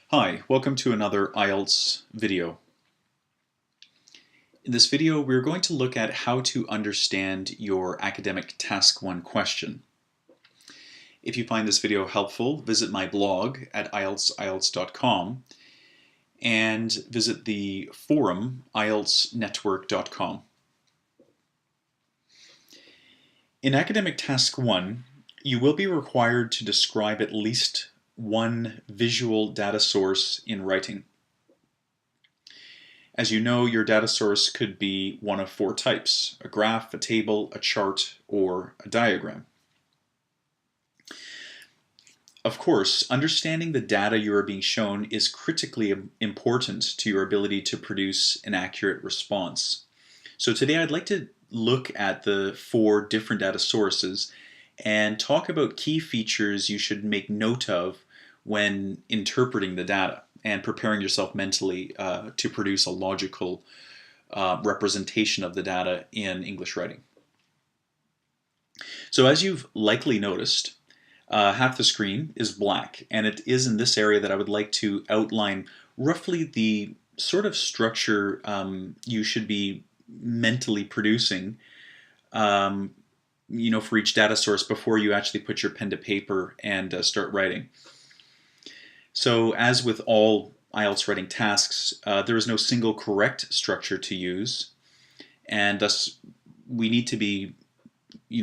Hi, welcome to another IELTS video. In this video, we're going to look at how to understand your academic Task 1 question. If you find this video helpful, visit my blog at ieltscom and visit the forum ieltsnetwork.com. In academic Task 1, you will be required to describe at least one visual data source in writing. As you know, your data source could be one of four types: a graph, a table, a chart, or a diagram. Of course, understanding the data you are being shown is critically important to your ability to produce an accurate response. So today I'd like to look at the four different data sources and talk about key features you should make note of when interpreting the data and preparing yourself mentally to produce a logical representation of the data in English writing. So as you've likely noticed, half the screen is black, and it is in this area that I would like to outline roughly the sort of structure you should be mentally producing for each data source before you actually put your pen to paper and start writing. So as with all IELTS writing tasks, there is no single correct structure to use, and thus we need to be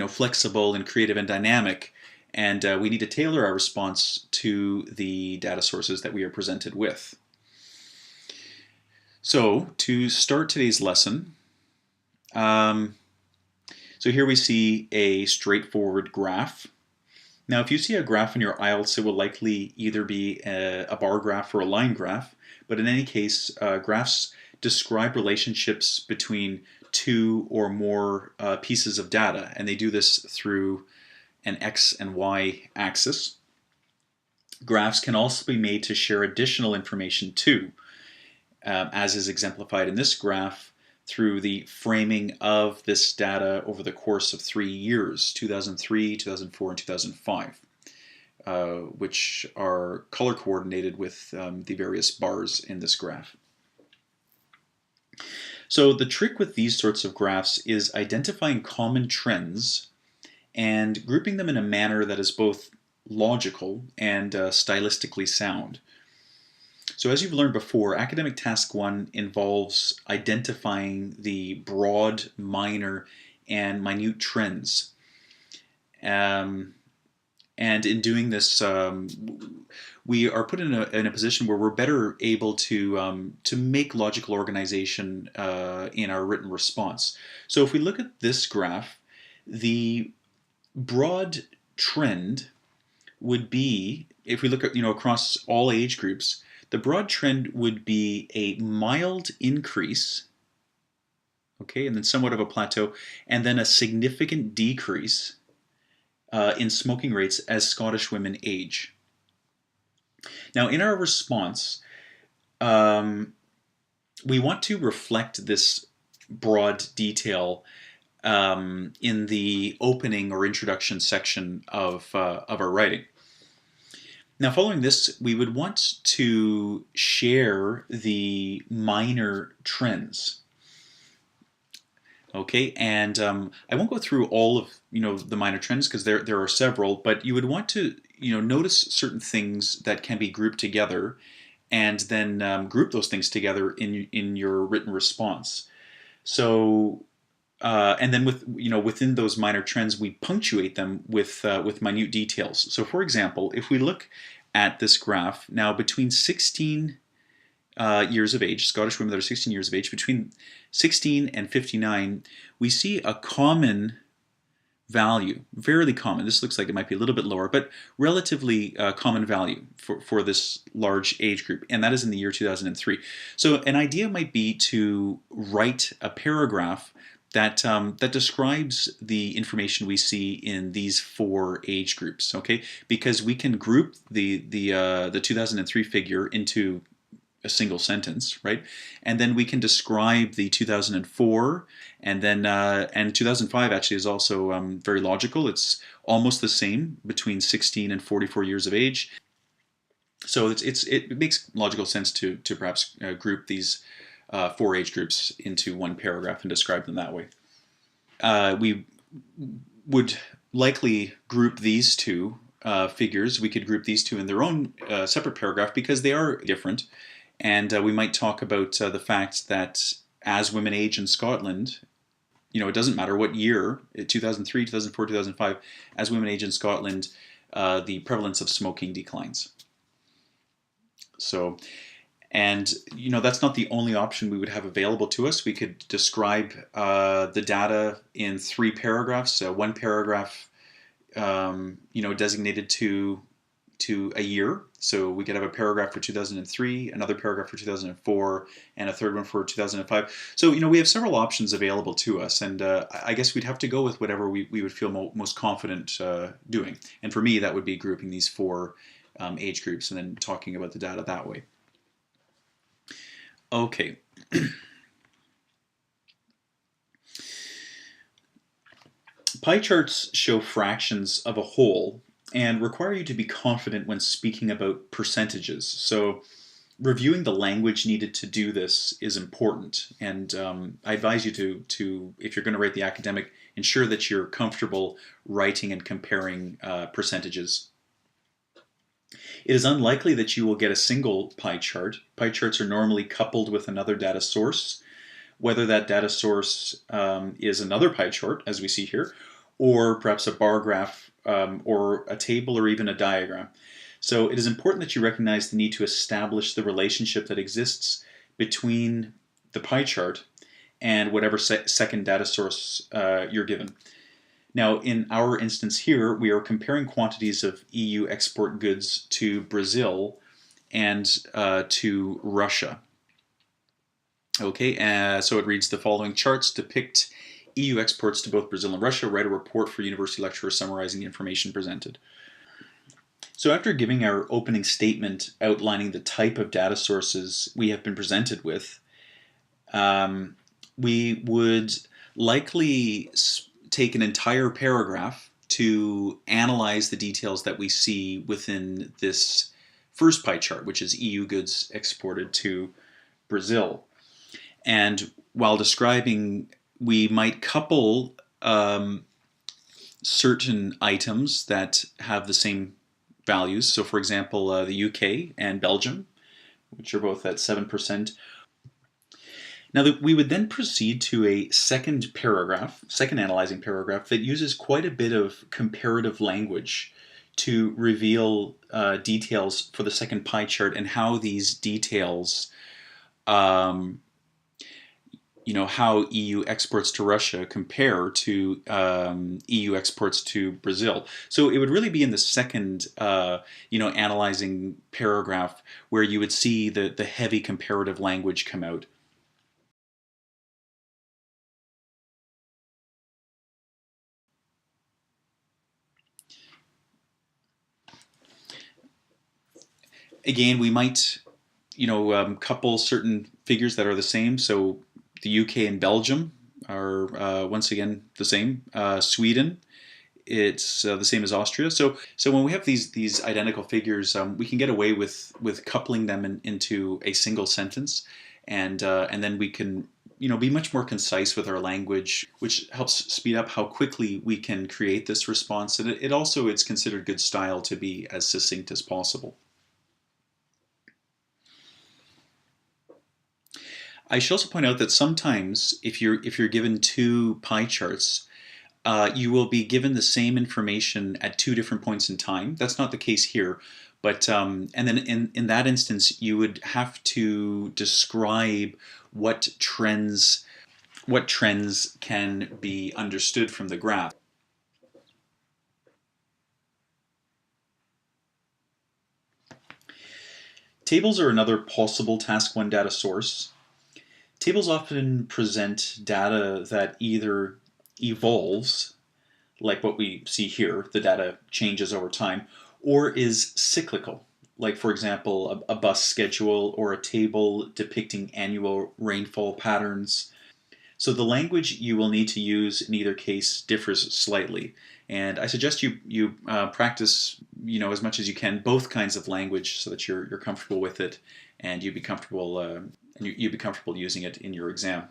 flexible and creative and dynamic, and we need to tailor our response to the data sources that we are presented with. So to start today's lesson, so here we see a straightforward graph. Now, if you see a graph in your IELTS, it will likely either be a bar graph or a line graph, but in any case, graphs describe relationships between two or more pieces of data, and they do this through an X and Y axis. Graphs can also be made to share additional information too, as is exemplified in this graph through the framing of this data over the course of 3 years, 2003, 2004, and 2005, which are color coordinated with the various bars in this graph. So the trick with these sorts of graphs is identifying common trends and grouping them in a manner that is both logical and stylistically sound. So as you've learned before, academic task 1 involves identifying the broad, minor, and minute trends. And in doing this, we are put in a position where we're better able to make logical organization in our written response. So if we look at this graph, the broad trend would be, if we look at across all age groups, the broad trend would be a mild increase, okay, and then somewhat of a plateau, and then a significant decrease in smoking rates as Scottish women age. Now, in our response, we want to reflect this broad detail in the opening or introduction section of our writing. Now, following this, we would want to share the minor trends. Okay, and I won't go through all of the minor trends because there are several, but you would want to notice certain things that can be grouped together, and then group those things together in your written response. So. And then within those minor trends, we punctuate them with minute details. So for example, if we look at this graph, now between 16 years of age, Scottish women that are 16 years of age, between 16 and 59, we see a common value, fairly common. This looks like it might be a little bit lower, but relatively common value for this large age group, and that is in the year 2003. So an idea might be to write a paragraph that describes the information we see in these four age groups, okay? Because we can group the 2003 figure into a single sentence, right? And then we can describe the 2004, and then and 2005 actually is also very logical. It's almost the same between 16 and 44 years of age. So it makes logical sense to perhaps group these four age groups into one paragraph and describe them that way. We would likely group these two figures. We could group these two in their own separate paragraph because they are different. And we might talk about the fact that as women age in Scotland, it doesn't matter what year, 2003, 2004, 2005, as women age in Scotland, the prevalence of smoking declines. So, and that's not the only option we would have available to us. We could describe the data in three paragraphs. One paragraph, designated to a year. So we could have a paragraph for 2003, another paragraph for 2004, and a third one for 2005. So we have several options available to us, and I guess we'd have to go with whatever we would feel most confident doing. And for me, that would be grouping these four age groups and then talking about the data that way. Okay. Pie charts show fractions of a whole and require you to be confident when speaking about percentages. So reviewing the language needed to do this is important, and I advise you to, if you're going to write the academic, ensure that you're comfortable writing and comparing percentages. It is unlikely that you will get a single pie chart. Pie charts are normally coupled with another data source, whether that data source is another pie chart, as we see here, or perhaps a bar graph or a table or even a diagram. So it is important that you recognize the need to establish the relationship that exists between the pie chart and whatever second data source you're given. Now, in our instance here, we are comparing quantities of EU export goods to Brazil and to Russia. Okay, so it reads the following: charts depict EU exports to both Brazil and Russia. Write a report for university lecturer summarizing the information presented. So after giving our opening statement outlining the type of data sources we have been presented with, we would likely take an entire paragraph to analyze the details that we see within this first pie chart, which is EU goods exported to Brazil. And while describing, we might couple certain items that have the same values. So for example, the UK and Belgium, which are both at 7%. Now we would then proceed to a second analyzing paragraph that uses quite a bit of comparative language to reveal details for the second pie chart and how these details, how EU exports to Russia compare to EU exports to Brazil. So it would really be in the second, analyzing paragraph where you would see the heavy comparative language come out. Again, we might, couple certain figures that are the same. So the UK and Belgium are once again the same. Sweden, it's the same as Austria. So when we have these identical figures, we can get away with coupling them into a single sentence, and then we can be much more concise with our language, which helps speed up how quickly we can create this response. And it's considered good style to be as succinct as possible. I should also point out that sometimes if you're given two pie charts, you will be given the same information at two different points in time. That's not the case here, but and then in that instance, you would have to describe what trends can be understood from the graph. Tables are another possible Task 1 data source. Tables often present data that either evolves, like what we see here, the data changes over time, or is cyclical, like for example, a bus schedule or a table depicting annual rainfall patterns. So the language you will need to use in either case differs slightly, and I suggest you practice as much as you can both kinds of language so that you're comfortable with it, and you'd be comfortable using it in your exam.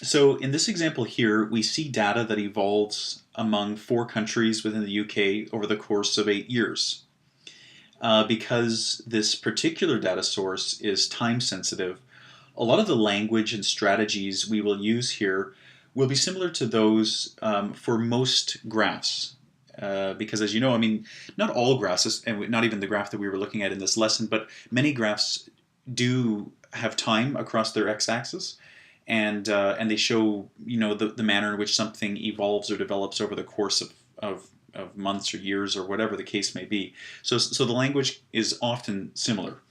So in this example here, we see data that evolves among 4 countries within the UK over the course of 8 years. Because this particular data source is time sensitive, a lot of the language and strategies we will use here will be similar to those for most graphs. Because as you know, I mean, not all graphs, and not even the graph that we were looking at in this lesson, but many graphs do have time across their x-axis, and they show the manner in which something evolves or develops over the course of months or years or whatever the case may be. So the language is often similar.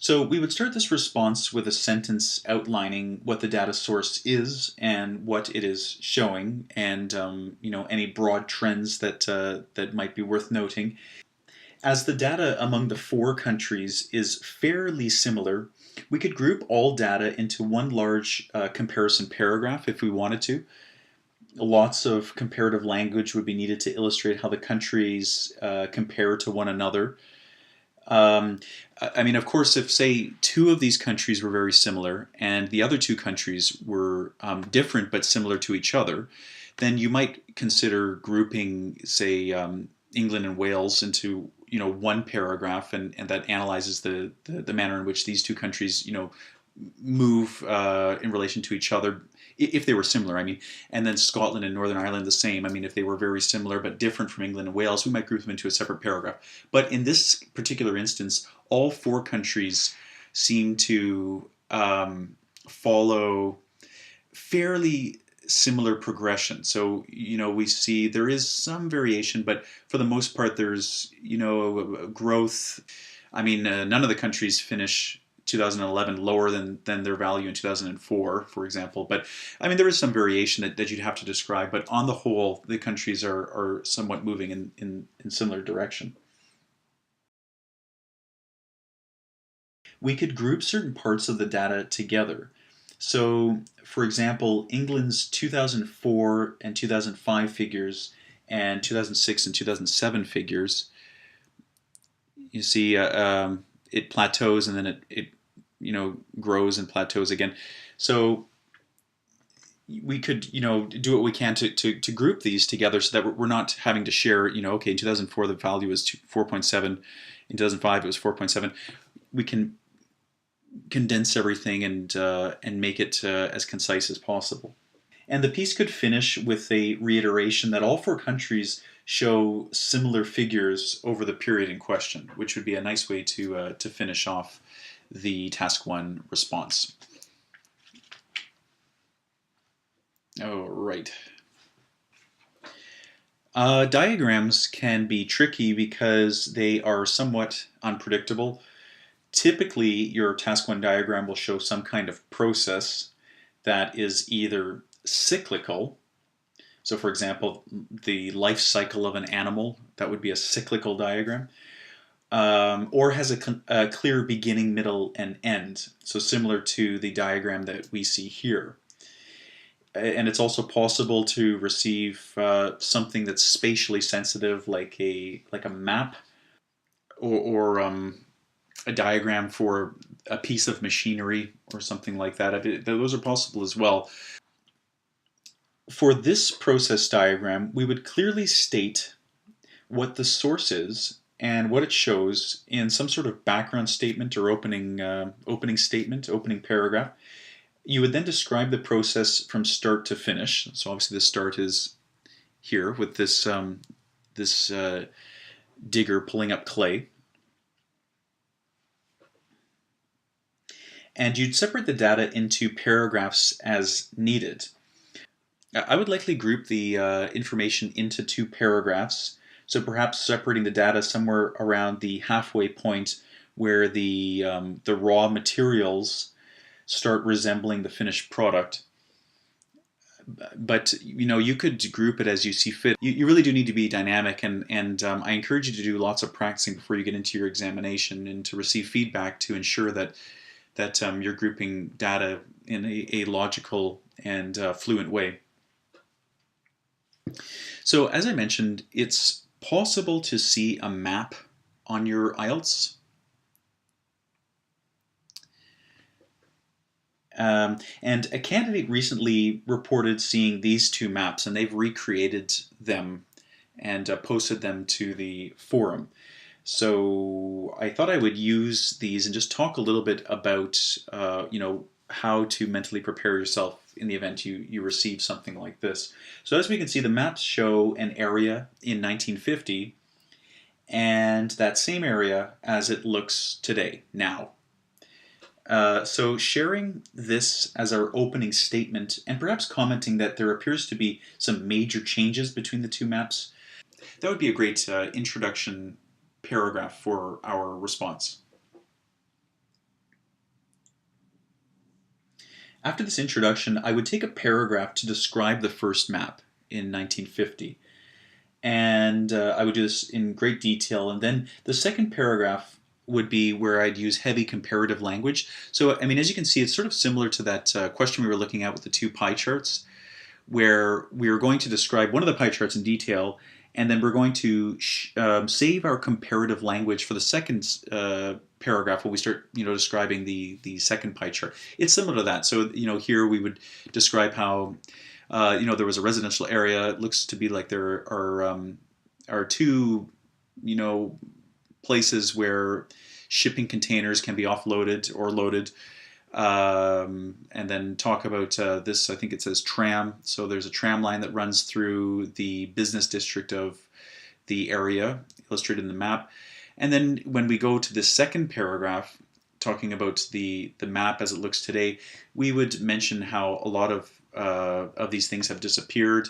So we would start this response with a sentence outlining what the data source is and what it is showing, and any broad trends that might be worth noting. As the data among the 4 countries is fairly similar, we could group all data into one large comparison paragraph if we wanted to. Lots of comparative language would be needed to illustrate how the countries compare to one another. I mean, of course, if, say, 2 of these countries were very similar and the other 2 countries were different but similar to each other, then you might consider grouping, say, England and Wales into one paragraph, and that analyzes the manner in which these 2 countries move in relation to each other, if they were similar, I mean. And then Scotland and Northern Ireland the same. I mean, if they were very similar but different from England and Wales, we might group them into a separate paragraph. But in this particular instance, all 4 countries seem to follow fairly similar progression. So we see there is some variation, but for the most part there's growth. I mean, none of the countries finish 2011 lower than their value in 2004, for example. But I mean, there is some variation that you'd have to describe, but on the whole, the countries are somewhat moving in similar direction. We could group certain parts of the data together. So, for example, England's 2004 and 2005 figures and 2006 and 2007 figures, you see it plateaus and then it grows and plateaus again. So we could do what we can to group these together so that we're not having to share, okay, in 2004 the value was 4.7, in 2005 it was 4.7. We can condense everything and make it as concise as possible. And the piece could finish with a reiteration that all 4 countries show similar figures over the period in question, which would be a nice way to finish off the task 1 response. All right. Diagrams can be tricky because they are somewhat unpredictable. Typically, your task 1 diagram will show some kind of process that is either cyclical. So for example, the life cycle of an animal, that would be a cyclical diagram. Or has a clear beginning, middle, and end. So similar to the diagram that we see here. And it's also possible to receive something that's spatially sensitive, like a map, or a diagram for a piece of machinery or something like that. Those are possible as well. For this process diagram, we would clearly state what the source is and what it shows in some sort of background statement or opening paragraph. You would then describe the process from start to finish. So obviously the start is here with this digger pulling up clay. And you'd separate the data into paragraphs as needed. I would likely group the information into 2 paragraphs, so perhaps separating the data somewhere around the halfway point where the raw materials start resembling the finished product. But you could group it as you see fit. You really do need to be dynamic, and I encourage you to do lots of practicing before you get into your examination and to receive feedback to ensure that that you're grouping data in a logical and fluent way. So as I mentioned, it's possible to see a map on your IELTS. And a candidate recently reported seeing these two maps, and they've recreated them and posted them to the forum. So I thought I would use these and just talk a little bit about, how to mentally prepare yourself in the event you receive something like this. So as we can see, the maps show an area in 1950 and that same area as it looks today, now. So sharing this as our opening statement and perhaps commenting that there appears to be some major changes between the two maps, that would be a great introduction paragraph for our response. After this introduction, I would take a paragraph to describe the first map in 1950. And I would do this in great detail. And then the second paragraph would be where I'd use heavy comparative language. So, I mean, as you can see, it's sort of similar to that question we were looking at with the two pie charts, where we are going to describe one of the pie charts in detail, and then we're going to save our comparative language for the second paragraph when we start, describing the second pie chart. It's similar to that. So, here we would describe how, there was a residential area. It looks to be like there are two, places where shipping containers can be offloaded or loaded. And then talk about this, I think it says tram. So there's a tram line that runs through the business district of the area, illustrated in the map. And then when we go to the second paragraph, talking about the map as it looks today, we would mention how a lot of these things have disappeared.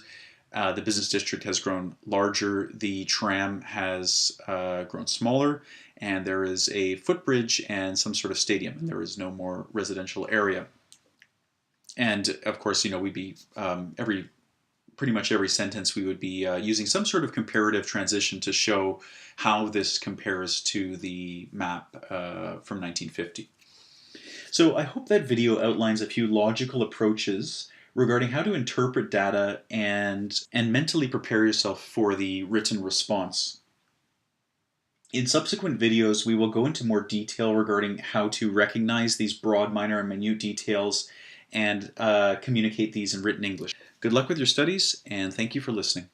The business district has grown larger, the tram has grown smaller, and there is a footbridge and some sort of stadium, and there is no more residential area. And of course, we'd be pretty much every sentence we would be using some sort of comparative transition to show how this compares to the map from 1950. So I hope that video outlines a few logical approaches regarding how to interpret data and mentally prepare yourself for the written response. In subsequent videos, we will go into more detail regarding how to recognize these broad, minor, and minute details and communicate these in written English. Good luck with your studies, and thank you for listening.